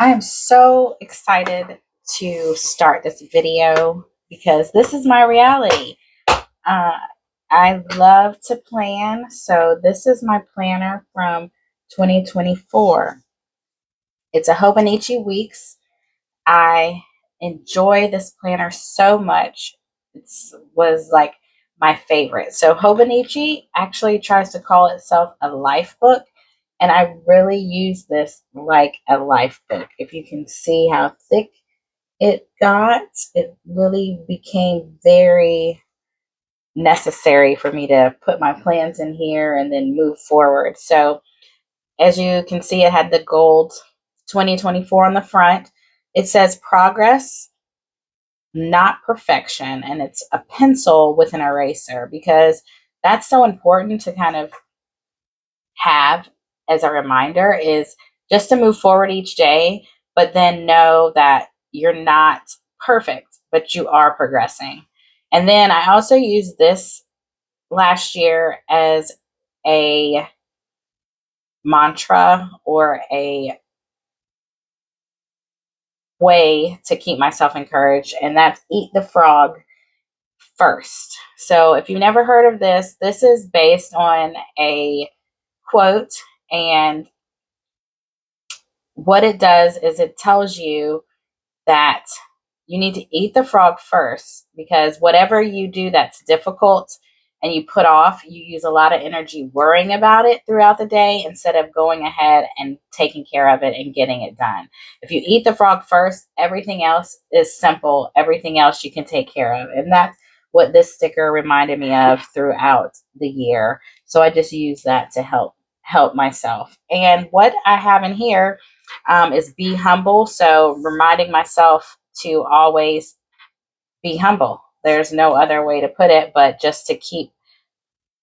I am so excited to start this video because this is my reality. Uh, I love to plan, so this is my planner from 2024. It's a Hobonichi Weeks. I enjoy this planner so much. It was like my favorite. So Hobonichi actually tries to call itself a life book, and I really use this like a life book. If you can see how thick it got, it really became very necessary for me to put my plans in here and then move forward. So as you can see, it had the gold 2024 on the front. It says progress, not perfection, and it's a pencil with an eraser because that's so important to kind of have as a reminder, is just to move forward each day, but then know that you're not perfect, but you are progressing. And then I also used this last year as a mantra or a way to keep myself encouraged, and that's eat the frog first. So if you've never heard of this, this is based on a quote, and what it does is it tells you that you need to eat the frog first, because whatever you do that's difficult and you put off, you use a lot of energy worrying about it throughout the day instead of going ahead and taking care of it and getting it done. If you eat the frog first, everything else is simple. Everything else you can take care of. And that's what this sticker reminded me of throughout the year. So I just use that to help myself. And what I have in here is be humble. So reminding myself to always be humble. There's no other way to put it, but just to keep,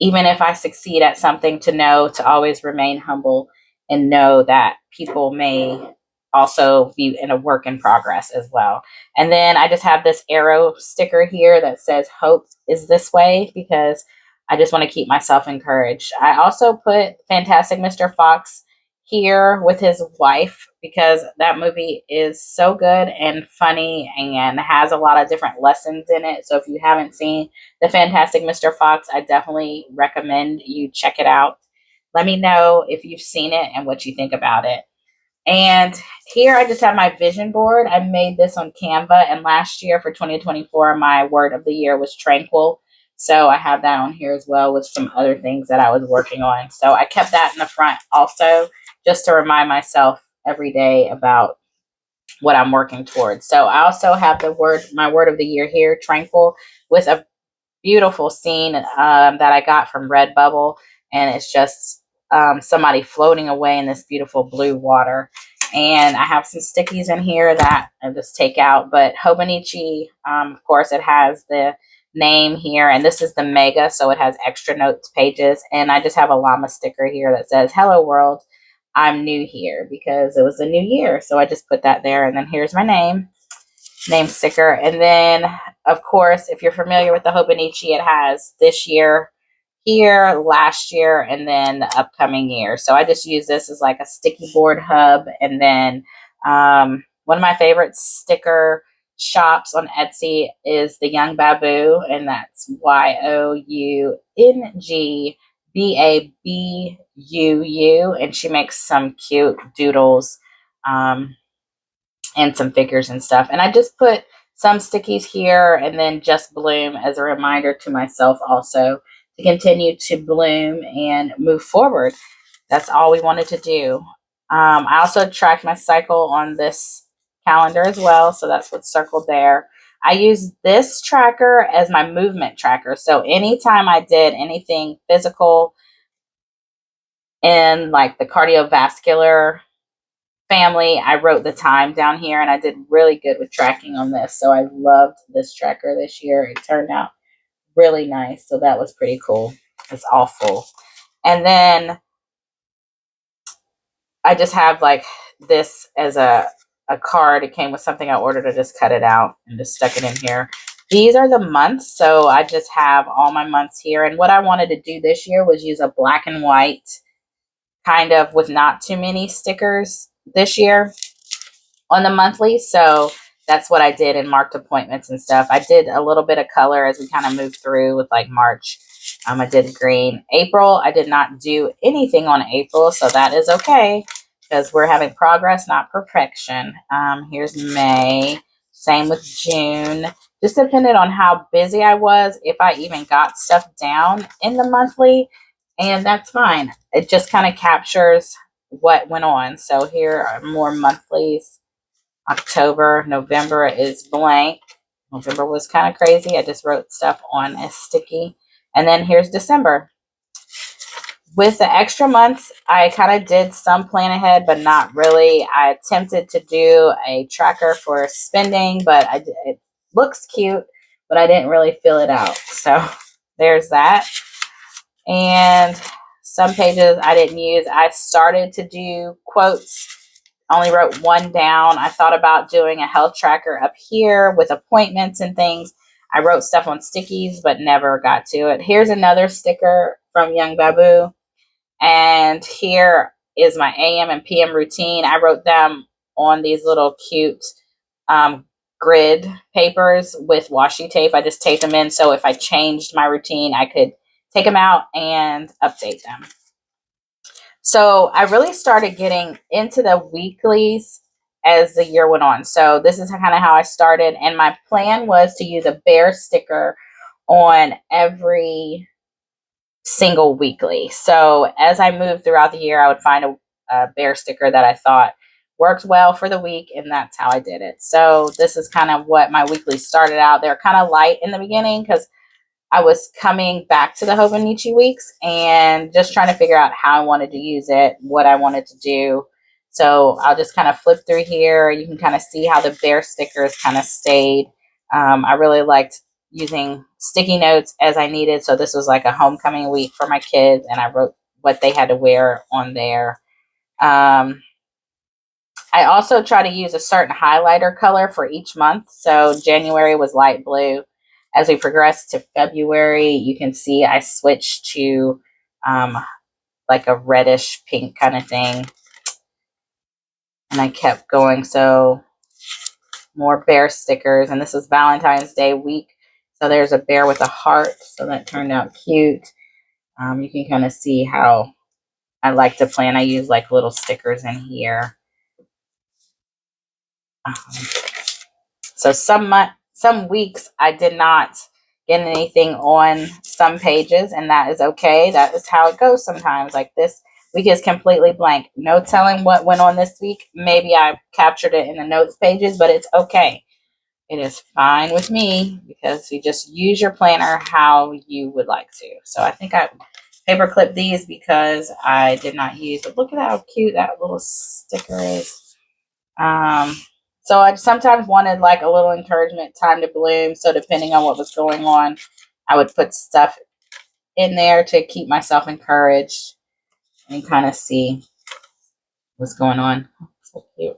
even if I succeed at something, to know to always remain humble and know that people may also be in a work in progress as well. And then I just have this arrow sticker here that says hope is this way, because I just want to keep myself encouraged. I also put Fantastic Mr. Fox here with his wife because that movie is so good and funny and has a lot of different lessons in it. So if you haven't seen The Fantastic Mr. Fox, I definitely recommend you check it out. Let me know if you've seen it and what you think about it. And here I just have my vision board. I made this on Canva, and last year for 2024, my word of the year was tranquil. So I have that on here as well with some other things that I was working on. So I kept that in the front also, just to remind myself every day about what I'm working towards. So I also have my word of the year here, tranquil, with a beautiful scene that I got from Redbubble, and it's just somebody floating away in this beautiful blue water. And I have some stickies in here that I just take out. But Hobonichi, of course, it has the name here, and this is the mega, so it has extra notes pages. And I just have a llama sticker here that says, "Hello world, I'm new here," because it was a new year. So I just put that there, and then here's my name sticker. And then, of course, if you're familiar with the Hobonichi, it has this year here, last year, and then the upcoming year. So I just use this as like a sticky board hub. And then one of my favorite sticker shops on Etsy is the Young Babu, and that's YOUNGBABUU, and she makes some cute doodles and some figures and stuff. And I just put some stickies here, and then Just Bloom as a reminder to myself also to continue to bloom and move forward. That's all we wanted to do. I also tracked my cycle on this calendar as well, so that's what's circled there. I use this tracker as my movement tracker. So anytime I did anything physical in like the cardiovascular family, I wrote the time down here, and I did really good with tracking on this. So I loved this tracker this year. It turned out really nice. So that was pretty cool. It's all full. And then I just have like this as a card. It came with something I ordered. I just cut it out and just stuck it in here. These are the months. So I just have all my months here. And what I wanted to do this year was use a black and white kind of with not too many stickers this year. on the monthly. So that's what I did and marked appointments and stuff. I did a little bit of color as we kind of moved through with like March. I did green. April, I did not do anything on April, so that is okay because we're having progress, not perfection. Here's May. Same with June. Just depended on how busy I was, if I even got stuff down in the monthly, and that's fine. It just kind of captures what went on. So here are more monthlies. October, November is blank. November was kind of crazy. I just wrote stuff on a sticky. And then here's December. With the extra months, I kind of did some plan ahead, but not really. I attempted to do a tracker for spending, but it looks cute, but I didn't really fill it out. So there's that. And some pages I didn't use. I started to do quotes. Only wrote one down. I thought about doing a health tracker up here with appointments and things. I wrote stuff on stickies, but never got to it. Here's another sticker from Young Babu. And here is my AM and PM routine. I wrote them on these little cute grid papers with washi tape. I just taped them in, so if I changed my routine, I could take them out and update them. So I really started getting into the weeklies as the year went on. So this is kind of how I started. And my plan was to use a bear sticker on every single weekly. So as I moved throughout the year, I would find a bear sticker that I thought worked well for the week. And that's how I did it. So this is kind of what my weekly started out. They're kind of light in the beginning because I was coming back to the Hobonichi Weeks and just trying to figure out how I wanted to use it, what I wanted to do. So I'll just kind of flip through here. You can kind of see how the bear stickers kind of stayed. I really liked using sticky notes as I needed. So this was like a homecoming week for my kids, and I wrote what they had to wear on there. I also try to use a certain highlighter color for each month. So January was light blue. As we progress to February, you can see I switched to like a reddish pink kind of thing. And I kept going. So more bear stickers. And this is Valentine's Day week. So there's a bear with a heart. So that turned out cute. You can kind of see how I like to plan. I use like little stickers in here. So some weeks I did not get anything on some pages, and that is okay. That is how it goes sometimes. Like this week is completely blank. No telling what went on this week. Maybe I captured it in the notes pages, but it's okay. It is fine with me because you just use your planner how you would like to. So I think I paper clipped these because I did not use it. Look at how cute that little sticker is. So I sometimes wanted like a little encouragement, time to bloom. So depending on what was going on, I would put stuff in there to keep myself encouraged and kind of see what's going on. So cute.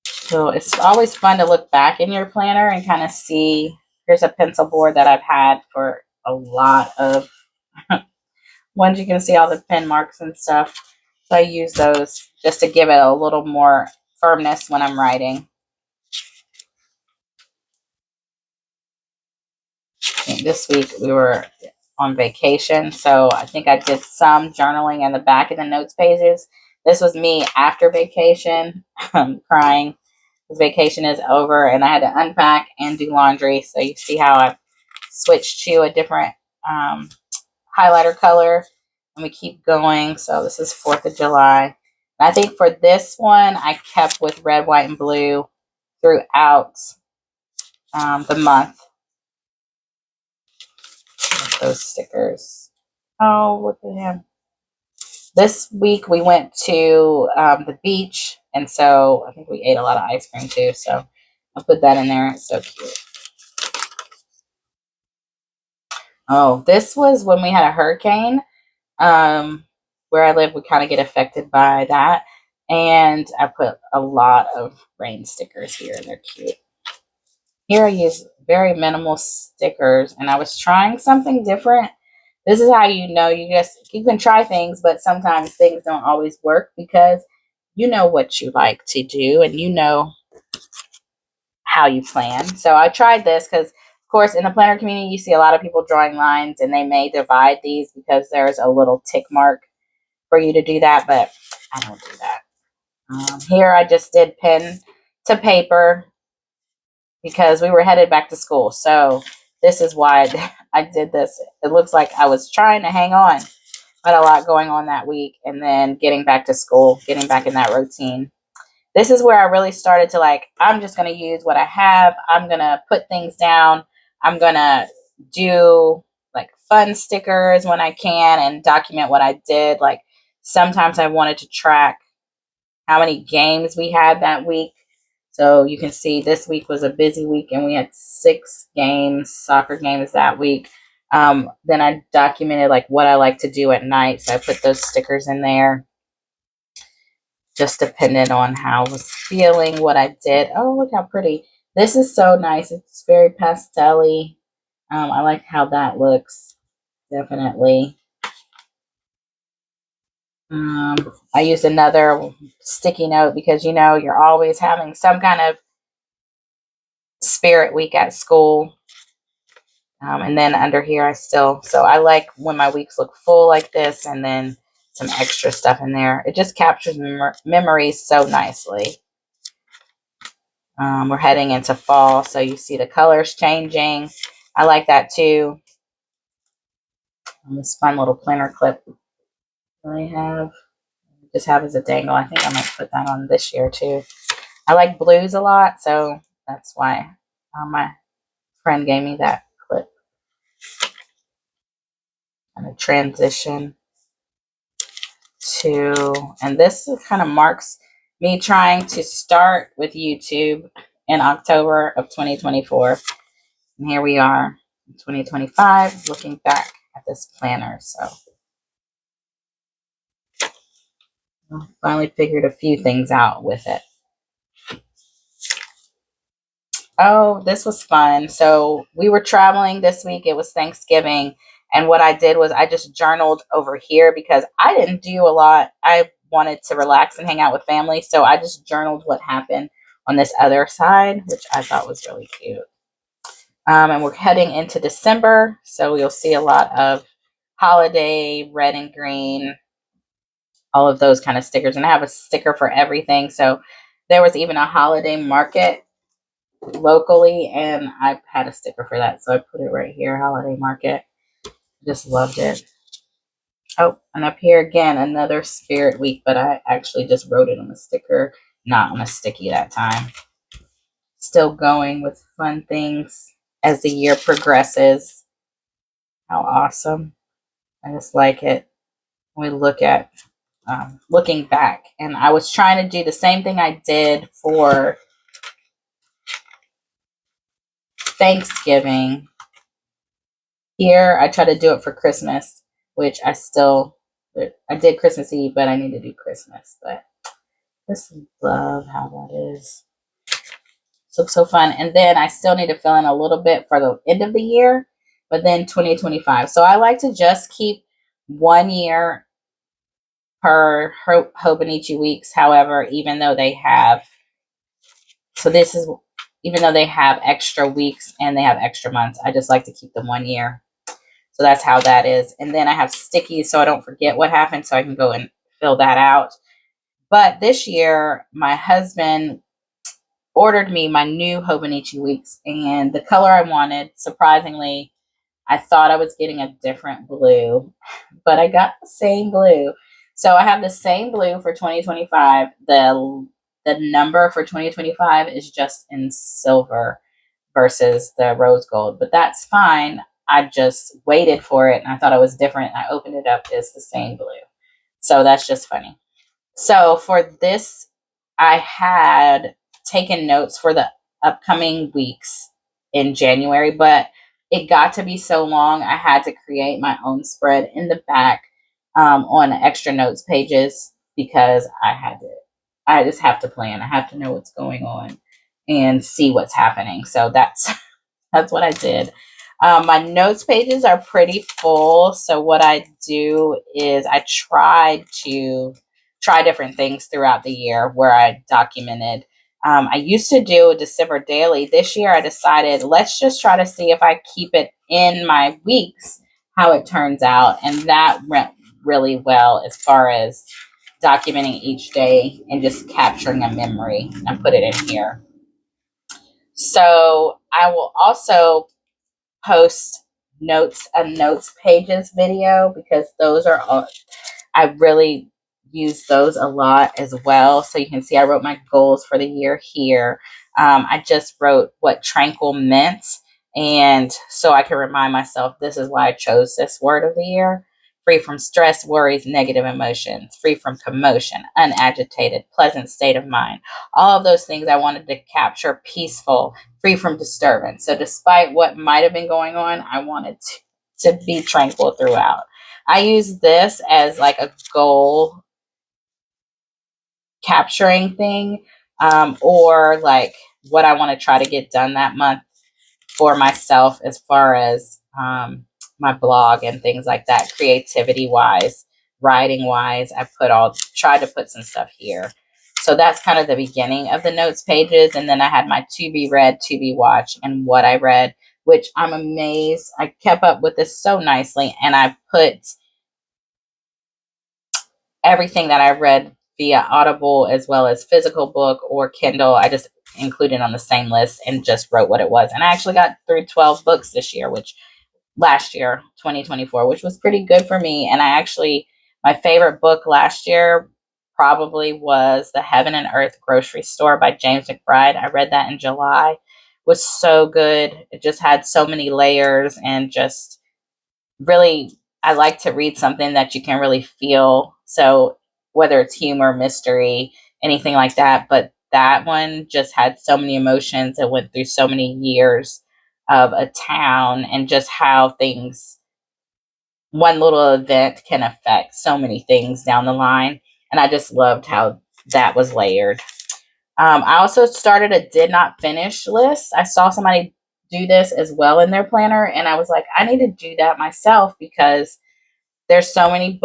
So it's always fun to look back in your planner and kind of see. Here's a pencil board that I've had for a lot of ones. You can see all the pen marks and stuff. So I use those just to give it a little more firmness when I'm writing. This week we were on vacation, so I think I did some journaling in the back of the notes pages. This was me after vacation. I'm crying because vacation is over and I had to unpack and do laundry. So you see how I've switched to a different highlighter color, and we keep going. So this is 4th of July. And I think for this one, I kept with red, white, and blue throughout the month. Those stickers. Oh, look at him. This week we went to the beach, and so I think we ate a lot of ice cream too. So I'll put that in there. It's so cute. Oh, this was when we had a hurricane. Where I live, we kind of get affected by that. And I put a lot of rain stickers here, and they're cute. Here I use very minimal stickers, and I was trying something different. This is how you know you can try things, but sometimes things don't always work because you know what you like to do and you know how you plan. So I tried this because, of course, in the planner community, you see a lot of people drawing lines and they may divide these because there's a little tick mark for you to do that, but I don't do that. Here I just did pen to paper because we were headed back to school. So this is why I did this. It looks like I was trying to hang on. I had a lot going on that week and then getting back to school, getting back in that routine. This is where I really started to like, I'm just going to use what I have. I'm going to put things down. I'm going to do like fun stickers when I can and document what I did. Like sometimes I wanted to track how many games we had that week. So you can see this week was a busy week and we had 6 games, soccer games that week. Then I documented like what I like to do at night. So I put those stickers in there. Just depended on how I was feeling, what I did. Oh, look how pretty. This is so nice. It's very pastel-y. I like how that looks, definitely. I used another sticky note because, you know, you're always having some kind of spirit week at school. And then under here, so I like when my weeks look full like this and then some extra stuff in there. It just captures memories so nicely. We're heading into fall, so you see the colors changing. I like that too. This fun little planner clip I just have as a dangle. I think I might put that on this year too. I like blues a lot, so that's why my friend gave me that clip. And a transition to, and this kind of marks me trying to start with YouTube in October of 2024. And here we are in 2025 looking back at this planner. So I finally figured a few things out with it. Oh, this was fun. So we were traveling this week. It was Thanksgiving. And what I did was I just journaled over here because I didn't do a lot. I wanted to relax and hang out with family. So I just journaled what happened on this other side, which I thought was really cute. And we're heading into December. So you'll see a lot of holiday, red and green, all of those kind of stickers. And I have a sticker for everything. So there was even a holiday market locally, and I had a sticker for that. So I put it right here, holiday market. Just loved it. Oh, and up here again, another spirit week, but I actually just wrote it on a sticker, not on a sticky that time. Still going with fun things as the year progresses. How awesome. I just like it. We look at looking back, and I was trying to do the same thing I did for Thanksgiving. Here, I try to do it for Christmas, which I did Christmas Eve, but I need to do Christmas. But just love how that is. So fun. And then I still need to fill in a little bit for the end of the year, but then 2025. So I like to just keep 1 year per Hobonichi Weeks. However, even though they have extra weeks and they have extra months, I just like to keep them 1 year. So that's how that is. And then I have stickies so I don't forget what happened, so I can go and fill that out. But this year, my husband ordered me my new Hobonichi Weeks, and the color I wanted, surprisingly, I thought I was getting a different blue, but I got the same blue. So I have the same blue for 2025. The number for 2025 is just in silver versus the rose gold, but that's fine. I just waited for it and I thought it was different. I opened it up, it's the same blue. So that's just funny. So for this, I had taken notes for the upcoming weeks in January, but it got to be so long, I had to create my own spread in the back on extra notes pages because I just have to plan. I have to know what's going on and see what's happening. So that's what I did. My notes pages are pretty full. So what I do is I try different things throughout the year where I documented. I used to do a December daily. This year I decided let's just try to see if I keep it in my weeks, how it turns out. And that went really well as far as documenting each day and just capturing a memory and put it in here. So I will also post notes pages video because those are all, I really use those a lot as well. So you can see I wrote my goals for the year here. I just wrote what tranquil meant, and so I can remind myself this is why I chose this word of the year. Free from stress, worries, negative emotions, free from commotion, unagitated, pleasant state of mind. All of those things I wanted to capture peaceful, free from disturbance. So despite what might have been going on, I wanted to be tranquil throughout. I use this as like a goal capturing thing, or like what I want to try to get done that month for myself as far as my blog and things like that, creativity wise, writing wise. Tried to put some stuff here. So that's kind of the beginning of the notes pages. And then I had my to be read, to be watched, and what I read, which I'm amazed. I kept up with this so nicely, and I put everything that I read via Audible as well as physical book or Kindle. I just included on the same list and just wrote what it was. And I actually got through 12 books this year, which last year, 2024, which was pretty good for me. And my favorite book last year probably was The Heaven and Earth Grocery Store by James McBride. I read that in July. It was so good. It just had so many layers and just really, I like to read something that you can really feel. So whether it's humor, mystery, anything like that, but that one just had so many emotions. It went through so many years of a town and just how one little event can affect so many things down the line. And I just loved how that was layered. I also started a did not finish list. I saw somebody do this as well in their planner, and I was like, I need to do that myself because there's so many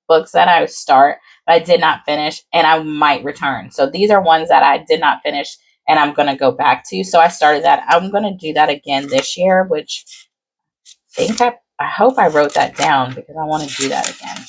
books that I start but I did not finish, and I might return. So these are ones that I did not finish, and I'm going to go back to. So I started that. I'm going to do that again this year, which I hope I wrote that down because I want to do that again.